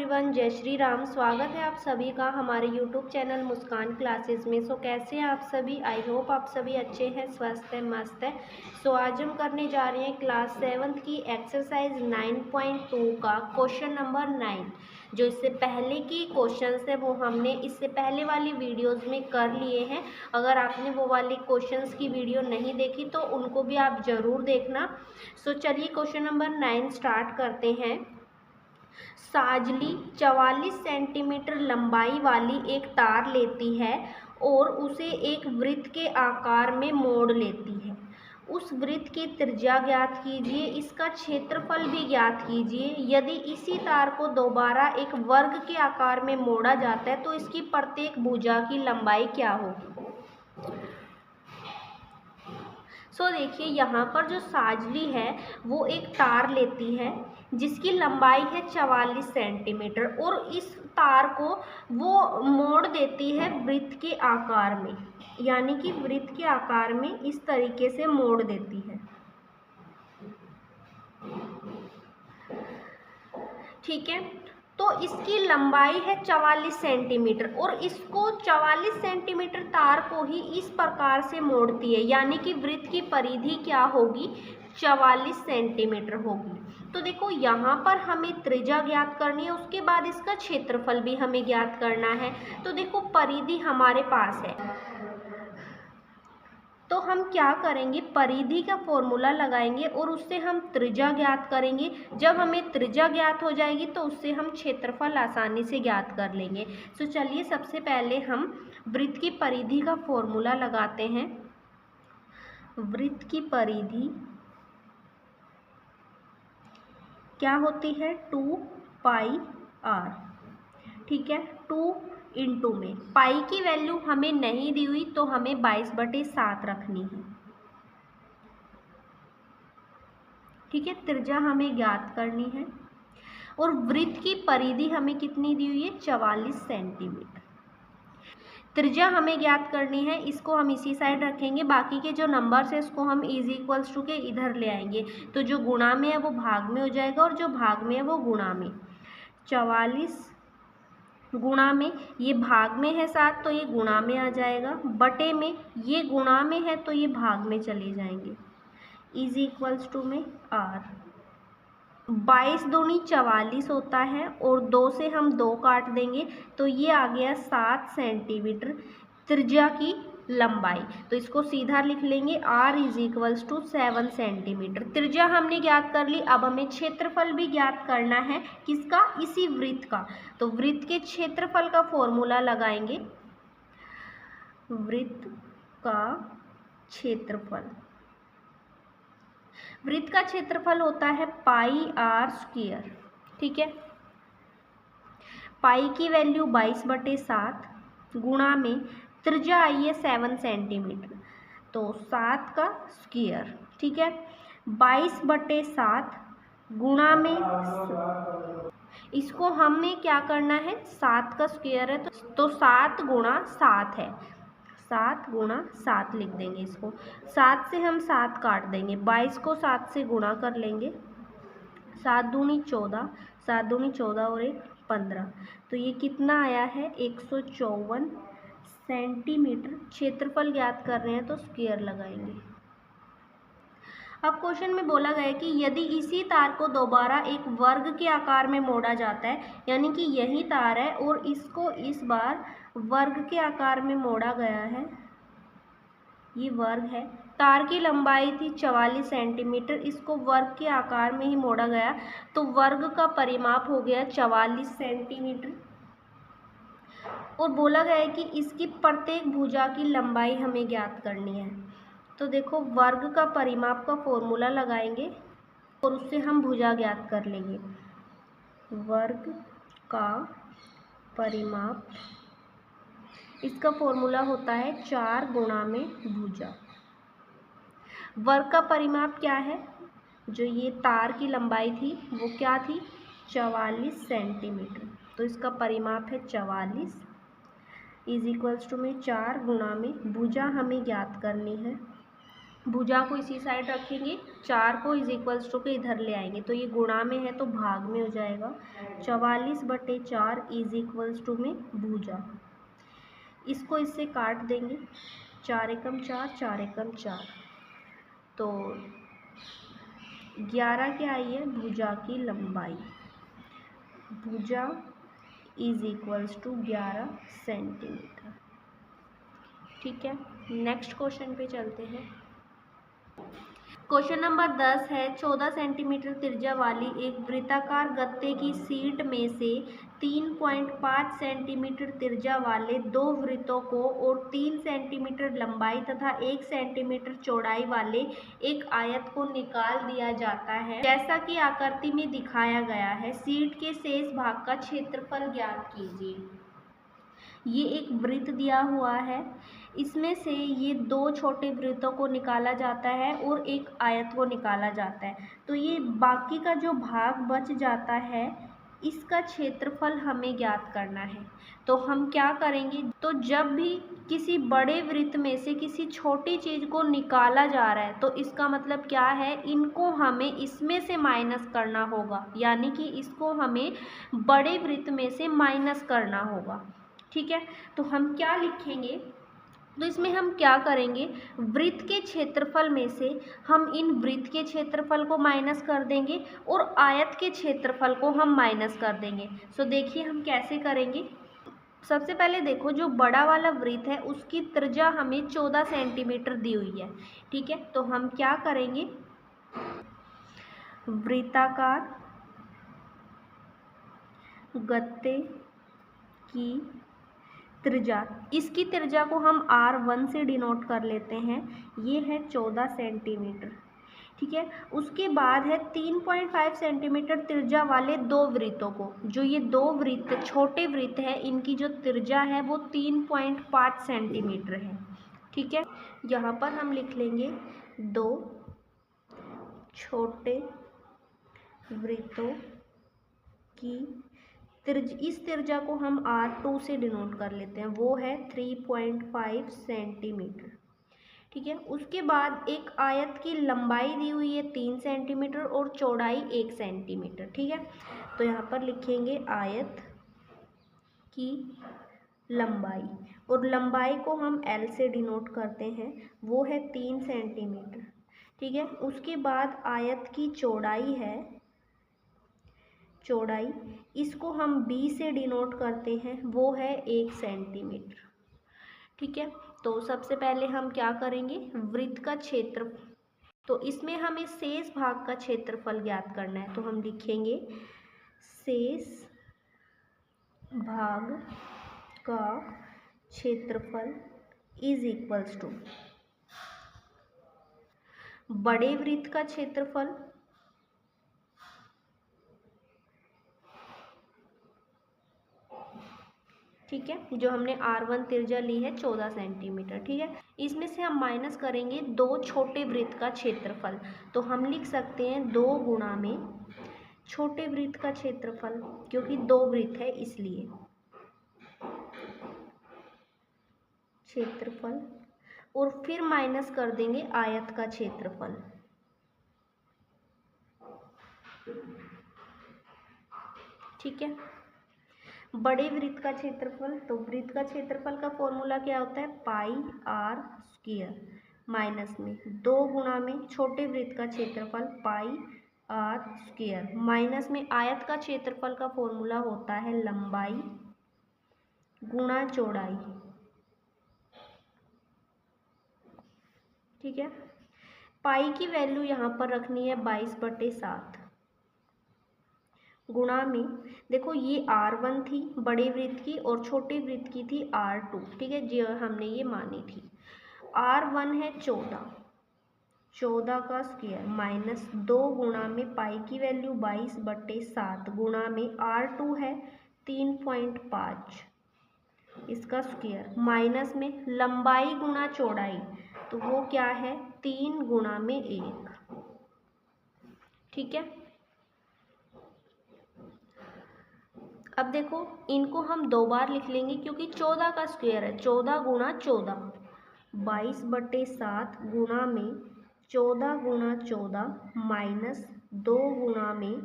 Everyone, जय श्री राम। स्वागत है आप सभी का हमारे यूट्यूब चैनल मुस्कान क्लासेस में। सो कैसे हैं आप सभी? आई होप आप सभी अच्छे हैं, स्वस्थ हैं, मस्त है। सो आज हम करने जा रहे हैं क्लास 7th की एक्सरसाइज 9.2 का क्वेश्चन नंबर 9। जो इससे पहले की क्वेश्चंस है वो हमने इससे पहले वाली वीडियोस में कर लिए हैं। अगर आपने वो वाली क्वेश्चंस की वीडियो नहीं देखी तो उनको भी आप ज़रूर देखना। सो चलिए क्वेश्चन नंबर 9 स्टार्ट करते हैं। साजली 44 सेंटीमीटर लंबाई वाली एक तार लेती है और उसे एक वृत्त के आकार में मोड़ लेती है। उस वृत्त की त्रिज्या ज्ञात कीजिए, इसका क्षेत्रफल भी ज्ञात कीजिए। यदि इसी तार को दोबारा एक वर्ग के आकार में मोड़ा जाता है तो इसकी प्रत्येक भुजा की लंबाई क्या होगी? सो देखिए, यहाँ पर जो साजली है वो एक तार लेती है जिसकी लंबाई है 44 सेंटीमीटर और इस तार को वो मोड़ देती है वृत्त के आकार में, यानी कि वृत्त के आकार में इस तरीके से मोड़ देती है। ठीक है, तो इसकी लंबाई है 44 सेंटीमीटर और इसको 44 सेंटीमीटर तार को ही इस प्रकार से मोड़ती है, यानी कि वृत्त की परिधि क्या होगी? 44 सेंटीमीटर होगी। तो देखो, यहाँ पर हमें त्रिज्या ज्ञात करनी है, उसके बाद इसका क्षेत्रफल भी हमें ज्ञात करना है। तो देखो, परिधि हमारे पास है तो हम क्या करेंगे? परिधि का फॉर्मूला लगाएंगे और उससे हम त्रिज्या ज्ञात करेंगे। जब हमें त्रिज्या ज्ञात हो जाएगी तो उससे हम क्षेत्रफल आसानी से ज्ञात कर लेंगे। तो चलिए सबसे पहले हम वृत्त की परिधि का फॉर्मूला लगाते हैं। वृत्त की परिधि क्या होती है? 2πr। ठीक है, 2 इंटू में पाई की वैल्यू हमें नहीं दी हुई तो हमें 22/7 रखनी है। ठीक है, त्रिज्या हमें ज्ञात करनी है और वृत्त की परिधि हमें कितनी दी हुई है? 44 सेंटीमीटर। त्रिज्या हमें ज्ञात करनी है, इसको हम इसी साइड रखेंगे। बाकी के जो नंबर्स है इसको हम इज इक्वल्स टू के इधर ले आएंगे। तो जो गुणा में है वो भाग में हो जाएगा और जो भाग में है वो गुणा में। 44 गुणा में, ये भाग में है 7 तो ये गुणा में आ जाएगा, बटे में ये गुणा में है तो ये भाग में चले जाएंगे। इज इक्वल्स टू में r। 22 दूनी 44 होता है और 2 से हम 2 काट देंगे तो ये आ गया 7 सेंटीमीटर त्रिज्या की लंबाई। तो इसको सीधा लिख लेंगे, r is equals to 7 centimetre. त्रिज्या हमने ज्ञात कर ली, अब हमें क्षेत्रफल भी ज्ञात करना है। किसका? इसी वृत्त का। तो वृत्त के क्षेत्रफल का फॉर्मूला लगाएंगे। वृत्त का क्षेत्रफल, वृत्त का क्षेत्रफल होता है πr²। ठीक है, पाई की वैल्यू 22/7 गुणा में त्रिज्या आई है 7 सेंटीमीटर तो 7 का स्क्वायर। ठीक है, 22/7 गुणा में, इसको हमें क्या करना है? 7 का स्क्वायर है तो 7 गुणा 7 है, 7 गुणा 7 लिख देंगे इसको। 7 से हम 7 काट देंगे, 22 को 7 से गुणा कर लेंगे। 7 दूनी 14, 7 दूनी 14 और 1 15। तो ये कितना आया है? 154 सेंटीमीटर। क्षेत्रफल ज्ञात कर रहे हैं तो स्क्वायर लगाएंगे। अब क्वेश्चन में बोला गया है कि यदि इसी तार को दोबारा एक वर्ग के आकार में मोड़ा जाता है, यानी कि यही तार है और इसको इस बार वर्ग के आकार में मोड़ा गया है, ये वर्ग है। तार की लंबाई थी 44 सेंटीमीटर, इसको वर्ग के आकार में ही मोड़ा गया तो वर्ग का परिमाप हो गया 44 सेंटीमीटर। और बोला गया है कि इसकी प्रत्येक भुजा की लंबाई हमें ज्ञात करनी है। तो देखो, वर्ग का परिमाप का फॉर्मूला लगाएंगे और उससे हम भुजा ज्ञात कर लेंगे। वर्ग का परिमाप, इसका फॉर्मूला होता है 4 गुणा में भुजा। वर्ग का परिमाप क्या है? जो ये तार की लंबाई थी वो क्या थी? 44 सेंटीमीटर। तो इसका परिमाप है 44 इज इक्वल्स टू में 4 गुणा में भुजा हमें ज्ञात करनी है। भुजा को इसी साइड रखेंगे, 4 को इज इक्वल्स टू के इधर ले आएंगे, तो ये गुणा में है तो भाग में हो जाएगा। 44/4 इज इक्वल्स टू में भुजा, इसको इससे काट देंगे, 4 एकम 4, 4 एकम 4, तो 11 क्या आई है भुजा की लंबाई, भुजा इज इक्वल्स टू 11 सेंटीमीटर। ठीक है, नेक्स्ट क्वेश्चन पे चलते हैं। क्वेश्चन नंबर 10 है, 14 सेंटीमीटर त्रिज्या वाली एक वृत्ताकार गत्ते की शीट में से 3.5 सेंटीमीटर त्रिज्या वाले 2 वृत्तों को और 3 सेंटीमीटर लंबाई तथा 1 सेंटीमीटर चौड़ाई वाले एक आयत को निकाल दिया जाता है जैसा कि आकृति में दिखाया गया है। शीट के शेष भाग का क्षेत्रफल ज्ञात कीजिए। ये एक वृत्त दिया हुआ है, इसमें से ये 2 छोटे वृत्तों को निकाला जाता है और एक आयत को निकाला जाता है, तो ये बाकी का जो भाग बच जाता है इसका क्षेत्रफल हमें ज्ञात करना है। तो हम क्या करेंगे, तो जब भी किसी बड़े वृत्त में से किसी छोटी चीज़ को निकाला जा रहा है तो इसका मतलब क्या है, इनको हमें इसमें से माइनस करना होगा, यानी कि इसको हमें बड़े वृत्त में से माइनस करना होगा। ठीक है, तो हम क्या लिखेंगे, तो इसमें हम क्या करेंगे, वृत्त के क्षेत्रफल में से हम इन वृत्त के क्षेत्रफल को माइनस कर देंगे और आयत के क्षेत्रफल को हम माइनस कर देंगे। सो देखिए हम कैसे करेंगे। सबसे पहले देखो, जो बड़ा वाला वृत्त है उसकी त्रिज्या हमें 14 सेंटीमीटर दी हुई है। ठीक है, तो हम क्या करेंगे, वृत्ताकार गत्ते की त्रिज्या, इसकी त्रिज्या को हम R1 से डिनोट कर लेते हैं, ये है 14 सेंटीमीटर। ठीक है, उसके बाद है 3.5 सेंटीमीटर त्रिज्या वाले 2 वृत्तों को, जो ये 2 वृत्त छोटे वृत्त है इनकी जो त्रिज्या है वो 3.5 सेंटीमीटर है। ठीक है, यहाँ पर हम लिख लेंगे 2 छोटे वृत्तों की इस त्रिज्या को हम R2 से डिनोट कर लेते हैं, वो है 3.5 सेंटीमीटर। ठीक है, उसके बाद एक आयत की लंबाई दी हुई है 3 सेंटीमीटर और चौड़ाई 1 सेंटीमीटर। ठीक है, तो यहाँ पर लिखेंगे आयत की लंबाई, और लंबाई को हम L से डिनोट करते हैं, वो है 3 सेंटीमीटर। ठीक है, उसके बाद आयत की चौड़ाई है, चौड़ाई इसको हम B से डिनोट करते हैं, वो है 1 सेंटीमीटर। ठीक है, तो सबसे पहले हम क्या करेंगे, वृत्त का क्षेत्र, तो इसमें हमें शेष भाग का क्षेत्रफल ज्ञात करना है, तो हम लिखेंगे शेष भाग का क्षेत्रफल इज इक्वल्स टू बड़े वृत्त का क्षेत्रफल ठीक है, जो हमने R1 त्रिज्या ली है 14 सेंटीमीटर। ठीक है, इसमें से हम माइनस करेंगे 2 छोटे वृत्त का क्षेत्रफल, तो हम लिख सकते हैं 2 गुणा में छोटे वृत्त का क्षेत्रफल, क्योंकि 2 वृत्त है इसलिए क्षेत्रफल, और फिर माइनस कर देंगे आयत का क्षेत्रफल। ठीक है, बड़े वृत्त का क्षेत्रफल, तो वृत्त का क्षेत्रफल का फॉर्मूला क्या होता है, पाई R स्क्वायर माइनस में 2 गुणा में छोटे वृत्त का क्षेत्रफल पाई R स्क्वायर माइनस में आयत का क्षेत्रफल का फॉर्मूला होता है लंबाई गुणा चौड़ाई। ठीक है, पाई की वैल्यू यहाँ पर रखनी है 22/7 गुणा में, देखो ये R1 थी बड़े वृत्त की और छोटे वृत्त की थी R2। ठीक है, जो हमने ये मानी थी, R1 है 14 का स्क्वायर माइनस 2 गुणा में पाई की वैल्यू 22/7 गुणा में R2 है 3.5 इसका स्क्वायर माइनस में लंबाई गुणा चौड़ाई, तो वो क्या है 3 गुणा में 1। ठीक है, अब देखो इनको हम 2 बार लिख लेंगे क्योंकि 14 का स्क्वायर है, 14 गुणा 14 22/7 गुणा में 14 गुणा 14 माइनस 2 गुणा में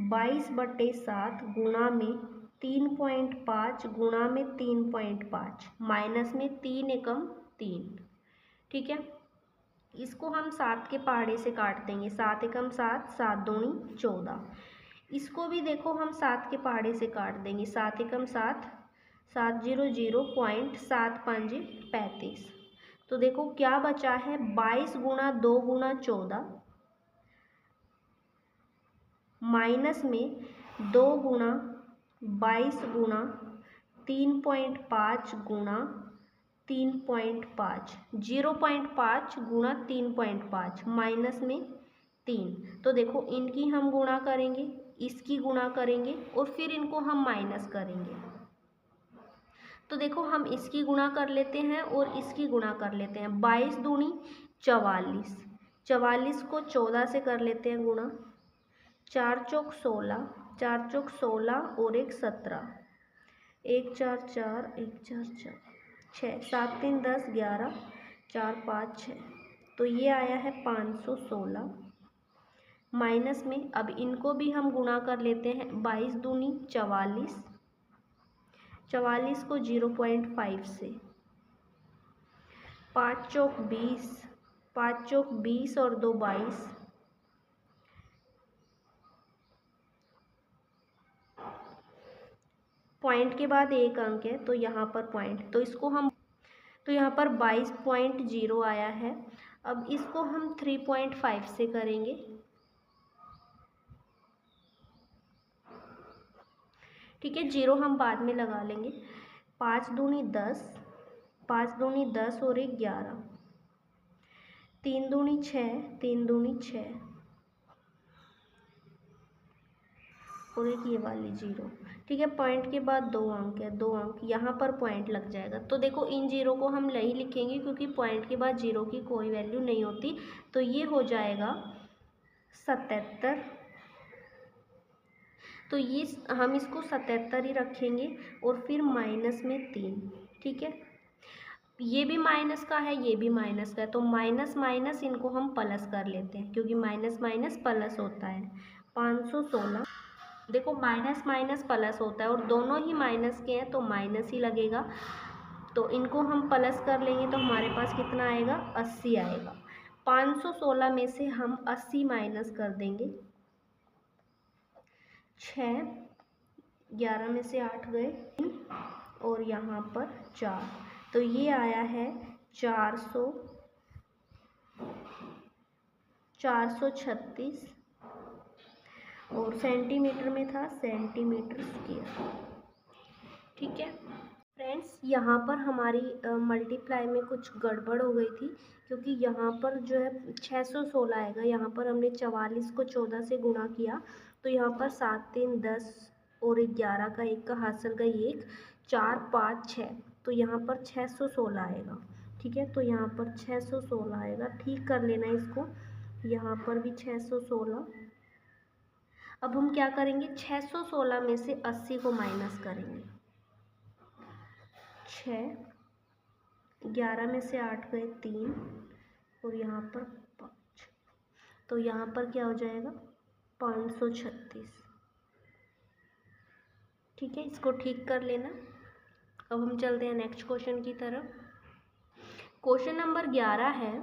22/7 गुणा में 3.5 गुणा में 3.5 माइनस में 3 एकम 3। ठीक है, इसको हम 7 के पहाड़े से काट देंगे। 7 एकम 7, 7 दूनी 14। इसको भी देखो हम 7 के पहाड़े से काट देंगे। 7 एकम 7, 700.75 35। तो देखो क्या बचा है, 22 गुणा 2 गुणा 14 माइनस में 2 गुणा 22 गुणा 3.5 गुणा 3.5, 0.5 गुणा 3.5 माइनस में 3। तो देखो इनकी हम गुणा करेंगे, इसकी गुणा करेंगे और फिर इनको हम माइनस करेंगे। तो देखो हम इसकी गुणा कर लेते हैं और इसकी गुणा कर लेते हैं। 22 दूनी 44, 44 को 14 से कर लेते हैं गुणा। 4 चौक 16, 4 चौक 16 और 1 17, 1 4 4, 1 4 4, 6 7 3 10 11, 4 5 6। तो ये आया है 516 माइनस में। अब इनको भी हम गुणा कर लेते हैं। 22 दूनी 44, 44 को 0.5 से, 5 चौक 20, 5 चौक 20 और 2 22, पॉइंट के बाद एक अंक है तो यहाँ पर पॉइंट, तो इसको हम, तो यहाँ पर 22.0 आया है। अब इसको हम 3.5 से करेंगे। ठीक है, 0 हम बाद में लगा लेंगे। 5 दूनी 10, 5 दूनी 10 और 1 11, 3 दूनी 6, 3 दूनी 6 और एक ये वाली 0। ठीक है, पॉइंट के बाद 2 अंक है, 2 अंक, यहाँ पर पॉइंट लग जाएगा। तो देखो इन 0 को हम नहीं लिखेंगे क्योंकि पॉइंट के बाद 0 की कोई वैल्यू नहीं होती। तो ये हो जाएगा 77। तो ये हम इसको 77 ही रखेंगे और फिर माइनस में 3। ठीक है, ये भी माइनस का है, ये भी माइनस का है, तो माइनस माइनस इनको हम प्लस कर लेते हैं क्योंकि माइनस माइनस प्लस होता है। 516, देखो माइनस माइनस प्लस होता है और दोनों ही माइनस के हैं तो माइनस ही लगेगा। तो इनको हम प्लस कर लेंगे तो हमारे पास कितना आएगा, 80 आएगा। 516 में से हम 80 माइनस कर देंगे। 6, 11 में से 8 गए और यहाँ पर 4, तो ये आया है 436 और सेंटीमीटर में था, सेंटीमीटर स्क्वायर। ठीक है फ्रेंड्स, यहाँ पर हमारी मल्टीप्लाई में कुछ गड़बड़ हो गई थी क्योंकि यहाँ पर जो है 616 आएगा। यहाँ पर हमने 44 को 14 से गुणा किया तो यहाँ पर 7 3 10 और 11 का 1 का हासिल का 1, 4 5 6, तो यहाँ पर 616 आएगा। ठीक है, तो यहाँ पर 616 आएगा। ठीक कर लेना इसको, यहाँ पर भी 616। अब हम क्या करेंगे, 616 में से 80 को माइनस करेंगे। 6, 11 में से 8 गए 3 और यहाँ पर 5, तो यहाँ पर क्या हो जाएगा 536। ठीक है, इसको ठीक कर लेना। अब हम चलते हैं नेक्स्ट क्वेश्चन की तरफ। क्वेश्चन नंबर 11 है,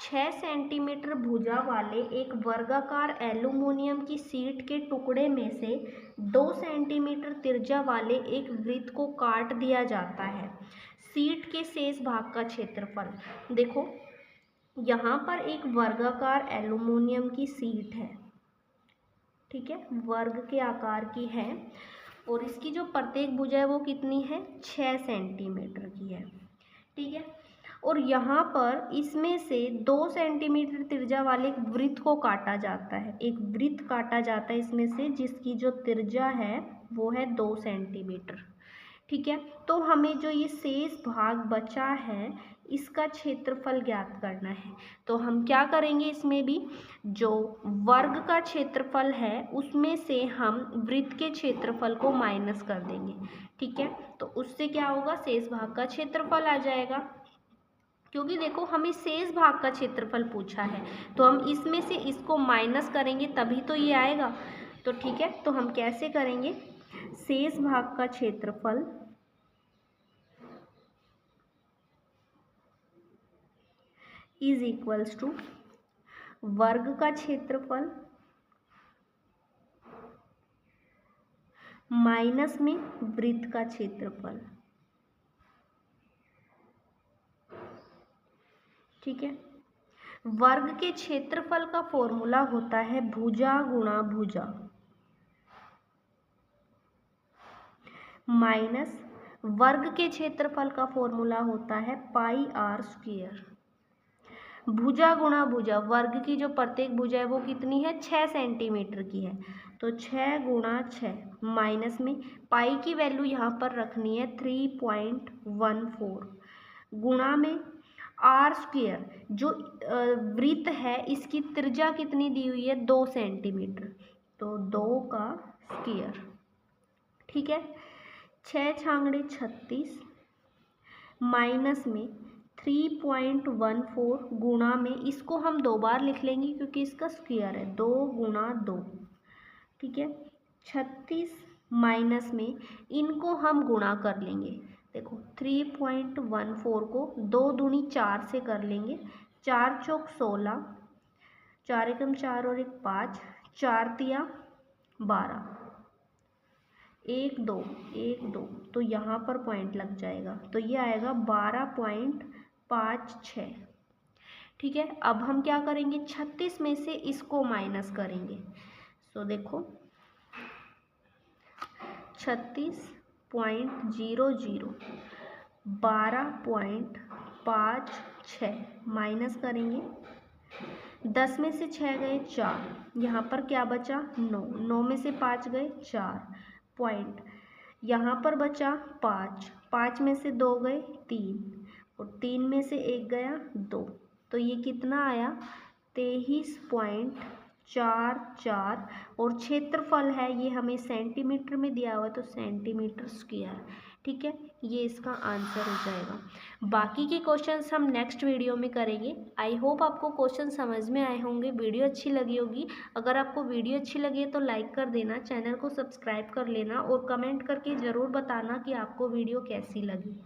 6 सेंटीमीटर भुजा वाले एक वर्गाकार एल्यूमिनियम की शीट के टुकड़े में से 2 सेंटीमीटर त्रिज्या वाले एक वृत्त को काट दिया जाता है। शीट के शेष भाग का क्षेत्रफल। देखो यहाँ पर एक वर्गाकार एल्यूमिनियम की शीट है। ठीक है, वर्ग के आकार की है और इसकी जो प्रत्येक भुजा है वो कितनी है, 6 सेंटीमीटर की है। ठीक है, और यहाँ पर इसमें से 2 सेंटीमीटर त्रिज्या वाले एक वृत्त को काटा जाता है। एक वृत्त काटा जाता है इसमें से जिसकी जो त्रिज्या है वो है 2 सेंटीमीटर। ठीक है, तो हमें जो ये शेष भाग बचा है इसका क्षेत्रफल ज्ञात करना है। तो हम क्या करेंगे, इसमें भी जो वर्ग का क्षेत्रफल है उसमें से हम वृत्त के क्षेत्रफल को माइनस कर देंगे। ठीक है, तो उससे क्या होगा, शेष भाग का क्षेत्रफल आ जाएगा। क्योंकि देखो हमें शेष भाग का क्षेत्रफल पूछा है, तो हम इसमें से इसको माइनस करेंगे तभी तो ये आएगा। तो ठीक है, तो हम कैसे करेंगे, शेष भाग का क्षेत्रफल इज इक्वल्स टू वर्ग का क्षेत्रफल माइनस में वृत्त का क्षेत्रफल। ठीक है, वर्ग के क्षेत्रफल का फॉर्मूला होता है भुजा गुणा भुजा माइनस वर्ग के क्षेत्रफल का फॉर्मूला होता है पाई आर स्क्वायर। भुजा गुणा भुजा, वर्ग की जो प्रत्येक भुजा है वो कितनी है, 6 सेंटीमीटर की है, तो 6 गुणा 6 माइनस में पाई की वैल्यू यहाँ पर रखनी है 3.14 गुणा में आर स्क्वायर, जो वृत्त है इसकी त्रिज्या कितनी दी हुई है 2 सेंटीमीटर, तो 2 का स्क्वायर। ठीक है, 6 छांगड़े 36 माइनस में 3.14 गुणा में, इसको हम 2 बार लिख लेंगे क्योंकि इसका स्क्वायर है, 2 गुणा 2। ठीक है, 36 माइनस में इनको हम गुणा कर लेंगे। देखो 3.14 को 2 दूनी 4 से कर लेंगे, 4 चौक 16, 4 एकम 4 और 1 5, 4 तिया 12, 1 2 1 2, तो यहाँ पर पॉइंट लग जाएगा, तो ये आएगा 12.56। ठीक है, अब हम क्या करेंगे, 36 में से इसको माइनस करेंगे, तो देखो 36.00 12.56 माइनस करेंगे, 10 में से 6 गए 4, यहाँ पर क्या बचा 9, 9 में से 5 गए 4 पॉइंट, यहाँ पर बचा 5, 5 में से 2 गए 3 और 3 में से 1 गया 2, तो ये कितना आया 23.44 और क्षेत्रफल है ये हमें सेंटीमीटर में दिया हुआ है, तो सेंटीमीटर स्क्वायर। ठीक है, ये इसका आंसर हो जाएगा। बाकी के क्वेश्चंस हम नेक्स्ट वीडियो में करेंगे। आई होप आपको क्वेश्चन समझ में आए होंगे, वीडियो अच्छी लगी होगी। अगर आपको वीडियो अच्छी लगी है तो लाइक कर देना, चैनल को सब्सक्राइब कर लेना और कमेंट करके ज़रूर बताना कि आपको वीडियो कैसी लगी।